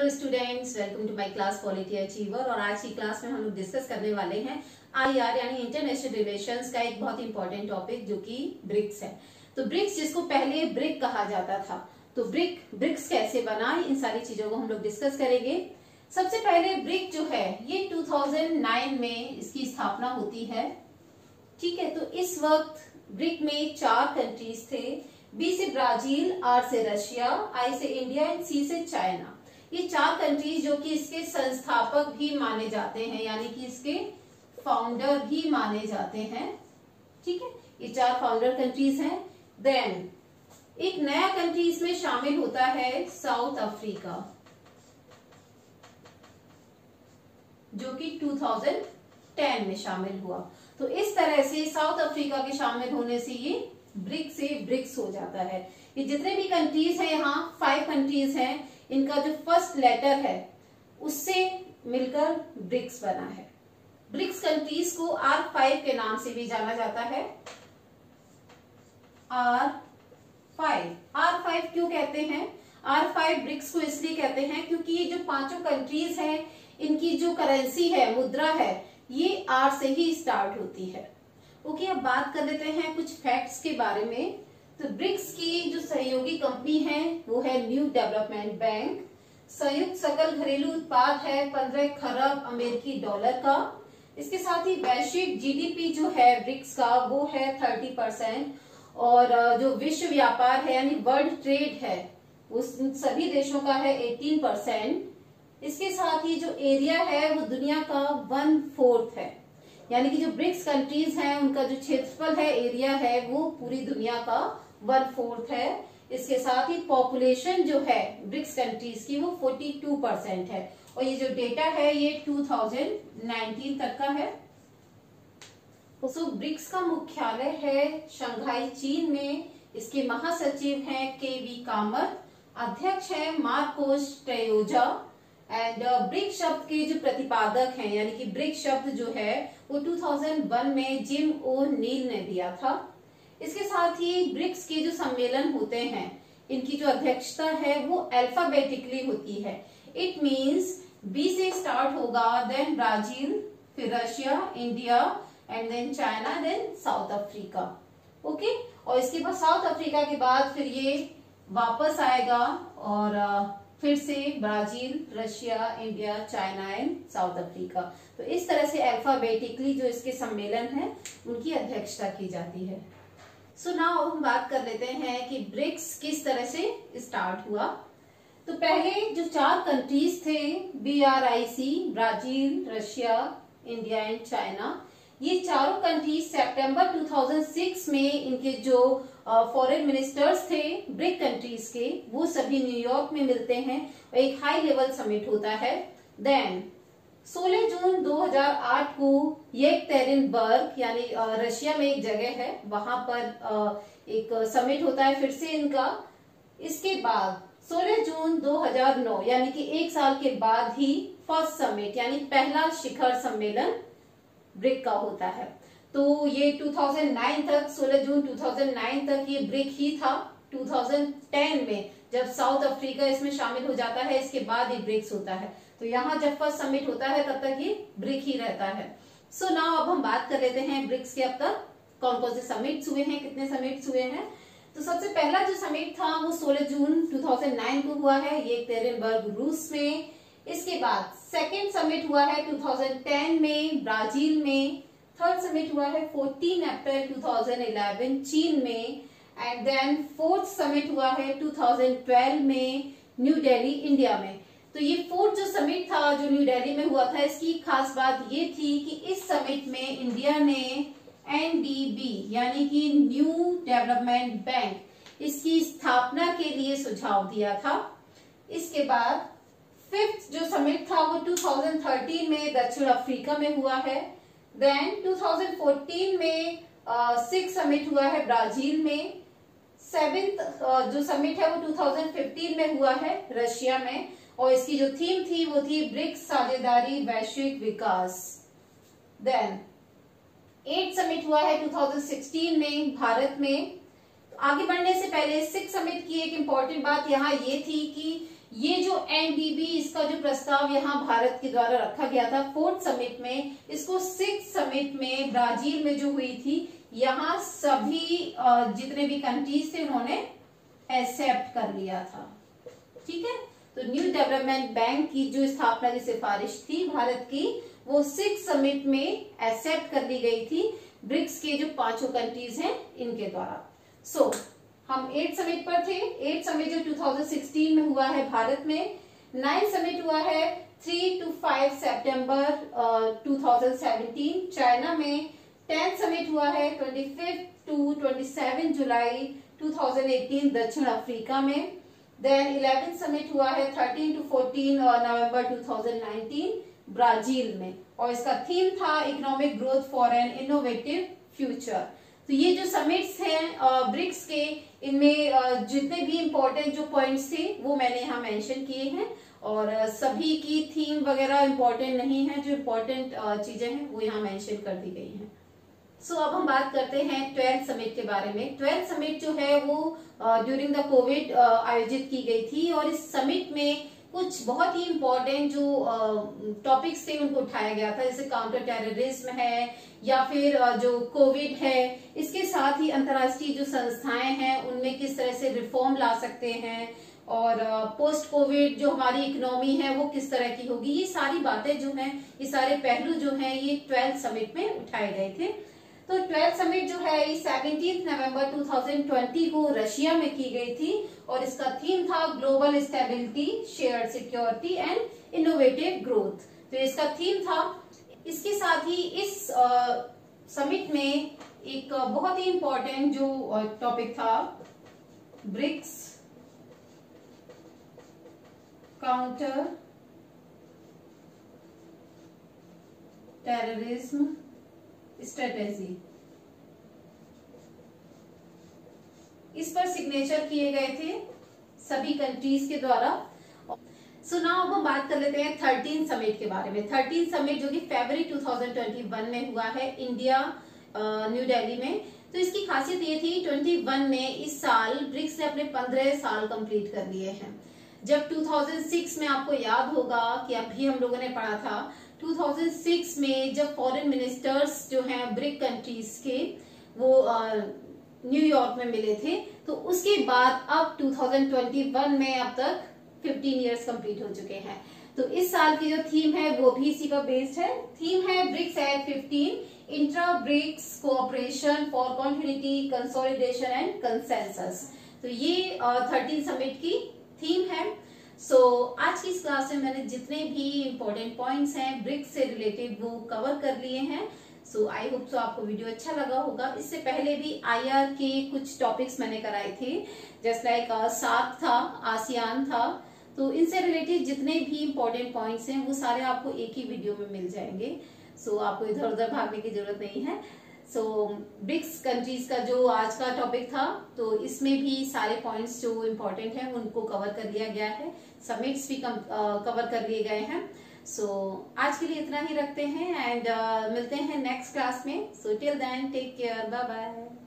Hello students, welcome to my class quality achiever. और आज की क्लास में हम लोग डिस्कस करने वाले हैं आईआर यानी इंटरनेशनल रिलेशंस का एक बहुत इंपॉर्टेंट टॉपिक जो कि ब्रिक्स है। तो ब्रिक्स, जिसको पहले ब्रिक कहा जाता था, तो ब्रिक्स कैसे बना, इन सारी चीजों को हम लोग डिस्कस करेंगे। सबसे पहले ब्रिक जो है ये 2009 में इसकी स्थापना होती है। ठीक है, तो इस वक्त ब्रिक में 4 कंट्रीज थे। बी से ब्राजील, आर से रशिया, आई से इंडिया एंड सी से चाइना। ये 4 कंट्रीज जो कि इसके संस्थापक भी माने जाते हैं, यानी कि इसके फाउंडर भी माने जाते हैं। ठीक है, ये 4 फाउंडर कंट्रीज हैं। देन एक नया कंट्री इसमें शामिल होता है साउथ अफ्रीका, जो कि 2010 में शामिल हुआ। तो इस तरह से साउथ अफ्रीका के शामिल होने से ये ब्रिक से ब्रिक्स हो जाता है। ये जितने भी कंट्रीज हैं, यहाँ 5 कंट्रीज हैं, इनका जो फर्स्ट लेटर है उससे मिलकर ब्रिक्स बना है। ब्रिक्स कंट्रीज को R5 के नाम से भी जाना जाता है। R5 क्यों कहते हैं? R5 ब्रिक्स को इसलिए कहते हैं क्योंकि ये जो 5 कंट्रीज हैं, इनकी जो करेंसी है, मुद्रा है, ये R से ही स्टार्ट होती है। ओके, अब बात कर लेते हैं कुछ फैक्ट्स के बारे में। तो ब्रिक्स की जो सहयोगी कंपनी है वो है न्यू डेवलपमेंट बैंक। संयुक्त सकल घरेलू उत्पाद है 15 खरब अमेरिकी डॉलर का। इसके साथ ही वैश्विक जीडीपी जो है ब्रिक्स का वो है 30%। और जो विश्व व्यापार है यानी वर्ल्ड ट्रेड है उस सभी देशों का है 18%। इसके साथ ही जो एरिया है वो दुनिया का 1/4 है, यानी कि जो ब्रिक्स कंट्रीज हैं उनका जो क्षेत्रफल है, एरिया है, वो पूरी दुनिया का 1/4 है। इसके साथ ही पॉपुलेशन जो है ब्रिक्स कंट्रीज की वो 42% है। और ये जो डेटा है ये 2019 तक का है। तो ब्रिक्स का मुख्यालय है शंघाई, चीन में। इसके महासचिव हैं केवी कामत, अध्यक्ष है मार्कोस ट्रेयोजा। एंड ब्रिक शब्द के जो प्रतिपादक हैं, यानी कि ब्रिक शब्द जो है वो 2001 में जिम ओ नील ने दिया था। इसके साथ ही ब्रिक्स के जो सम्मेलन होते हैं, इनकी जो अध्यक्षता है वो अल्फाबेटिकली होती है। इट मींस बी से स्टार्ट होगा, देन ब्राजील, फिर Russia, India and then China, then South Africa. Okay, और इसके बाद साउथ अफ्रीका के बाद फिर ये वापस आएगा और फिर से Brazil, Russia, India, China and south Africa. तो इस तरह से अल्फाबेटिकली जो इसके सम्मेलन है उनकी अध्यक्षता की जाती है। सो नाउ हम बात कर लेते हैं कि ब्रिक्स किस तरह से स्टार्ट हुआ। तो पहले जो 4 कंट्रीज थे, BRIC, Brazil, Russia, India and China, ये चारों कंट्रीज सितंबर 2006 में इनके जो फॉरेन मिनिस्टर्स थे ब्रिक कंट्रीज के, वो सभी न्यूयॉर्क में मिलते हैं और एक हाई लेवल समिट होता है। देन 16 जून 2008 को येकतेरिनबर्ग यानी रशिया में एक जगह है, वहां पर एक समिट होता है फिर से इनका। इसके बाद 16 जून 2009 यानी कि 1 साल के बाद ही फर्स्ट समिट यानी पहला शिखर सम्मेलन ब्रिक का होता है। तो ये 2009 तक, 16 जून 2009 तक ये ब्रिक ही था। 2010 में जब साउथ अफ्रीका इसमें शामिल हो जाता है, इसके बाद ये ब्रिक्स होता है। तो यहाँ जब फर्स्ट समिट होता है तब तक ये ब्रिक ही रहता है। सो नाउ अब हम बात कर लेते हैं ब्रिक्स के अब तक कौन कौन से समिट्स हुए हैं, कितने समिट्स हुए हैं। तो सबसे पहला जो समिट था वो 16 जून 2009 को हुआ है येकतेरिनबर्ग, रूस में। इसके बाद सेकेंड समिट हुआ है 2010 में ब्राजील में। थर्ड समिट हुआ है 14 अप्रैल 2011 चीन में। एंड देन फोर्थ समिट हुआ है 2012 में न्यू दिल्ली, इंडिया में। तो ये फोर्थ जो समिट था जो न्यू दिल्ली में हुआ था, इसकी खास बात ये थी कि इस समिट में इंडिया ने NDB यानी कि न्यू डेवलपमेंट बैंक, इसकी स्थापना के लिए सुझाव दिया था। इसके बाद फिफ्थ जो समिट था वो 2013 में दक्षिण अफ्रीका में हुआ है। देन 2014 में 6 समिट हुआ है ब्राजील में। 7th जो समिट है वो 2015 में हुआ है रशिया में, और इसकी जो थीम थी वो थी ब्रिक्स साझेदारी वैश्विक विकास। देन 8th समिट हुआ है 2016 में भारत में। आगे बढ़ने से पहले 6 समिट की एक इम्पोर्टेंट बात यहाँ ये थी कि ये जो एनडीबी, इसका जो प्रस्ताव यहाँ भारत के द्वारा रखा गया था 4th समिट में, इसको 6th समिट में ब्राजील में जो हुई थी, यहाँ सभी जितने भी कंट्रीज थे उन्होंने एक्सेप्ट कर लिया था। ठीक है, तो न्यू डेवलपमेंट बैंक की जो स्थापना की सिफारिश थी भारत की, वो 6th समिट में एक्सेप्ट कर ली गई थी ब्रिक्स के जो 5 कंट्रीज हैं इनके द्वारा। सो हम 8th समिट पर थे। 8th समिट जो 2016 में हुआ है भारत में। 9th समिट हुआ है 3 to 5 सितंबर 2017 चाइना में। 10th समिट हुआ है 25 to 27 जुलाई 2018 दक्षिण अफ्रीका में। देन 11th समिट हुआ है 13 to 14 नवंबर 2019 ब्राजील में, और इसका थीम था economic growth for an innovative future. तो ये जो समिट्स हैं ब्रिक्स के, इनमें जितने भी इम्पोर्टेंट जो पॉइंट्स थे वो मैंने यहाँ मेंशन किए हैं, और सभी की थीम वगैरह इम्पोर्टेंट नहीं है, जो इम्पोर्टेंट चीजें हैं वो यहाँ मेंशन कर दी गई हैं। सो अब हम बात करते हैं 12th समिट के बारे में। 12th समिट जो है वो ड्यूरिंग द कोविड आयोजित की गई थी, और इस समिट में कुछ बहुत ही इम्पोर्टेंट जो टॉपिक्स थे उनको उठाया गया था, जैसे काउंटर टेररिज्म है या फिर जो कोविड है। इसके साथ ही अंतर्राष्ट्रीय जो संस्थाएं हैं उनमें किस तरह से रिफॉर्म ला सकते हैं, और पोस्ट कोविड जो हमारी इकोनॉमी है वो किस तरह की होगी। ये सारी बातें जो हैं, ये सारे पहलू जो हैं, ये 12th समिट में उठाए गए थे। तो 12th समिट जो है 17 नवंबर 2020 को रशिया में की गई थी, और इसका थीम था global stability, shared security and innovative growth. तो इसका थीम था। इसके साथ ही इस समिट में एक बहुत ही इंपॉर्टेंट जो टॉपिक था, ब्रिक्स काउंटर टेररिज्म स्ट्रेटेजी, इस पर सिग्नेचर किए गए थे सभी कंट्रीज के द्वारा। सो नाउ हम बात कर लेते हैं 13th समिट के बारे में। 13th समिट जो कि फरवरी 2021 में हुआ है इंडिया न्यू दिल्ली में। तो इसकी खासियत ये थी 21 में इस साल ब्रिक्स ने अपने 15 साल कंप्लीट कर लिए हैं। जब 2006 में आपको याद होगा कि अभी हम लोगों ने पढ़ा था, 2006 में जब फॉरेन मिनिस्टर्स जो हैं ब्रिक कंट्रीज के, वो न्यूयॉर्क में मिले थे, तो उसके बाद अब 2021 में अब तक 15 इयर्स कंप्लीट हो चुके हैं। तो इस साल की जो थीम है वो भी इसी पर बेस्ड है। थीम है BRICS at 15, intra BRICS cooperation for continuity, consolidation and consensus. तो ये 13 समिट की थीम है। सो आज की इस क्लास में मैंने जितने भी इंपॉर्टेंट पॉइंट्स हैं ब्रिक्स से रिलेटेड वो कवर कर लिए हैं। सो आई होप सो आपको वीडियो अच्छा लगा होगा। इससे पहले भी आईआर के कुछ टॉपिक्स मैंने कराए थे, जस्ट लाइक सार्क था, आसियान था। तो इनसे रिलेटेड जितने भी इंपॉर्टेंट पॉइंट्स हैं वो सारे आपको एक ही वीडियो में मिल जाएंगे। सो आपको इधर उधर भागने की जरूरत नहीं है। सो ब्रिक्स कंट्रीज का जो आज का टॉपिक था, तो इसमें भी सारे पॉइंट्स जो इम्पोर्टेंट हैं उनको कवर कर लिया गया है। समिट्स भी कवर कर लिए गए हैं। सो आज के लिए इतना ही रखते हैं, एंड मिलते हैं नेक्स्ट क्लास में। So till then take care, bye bye.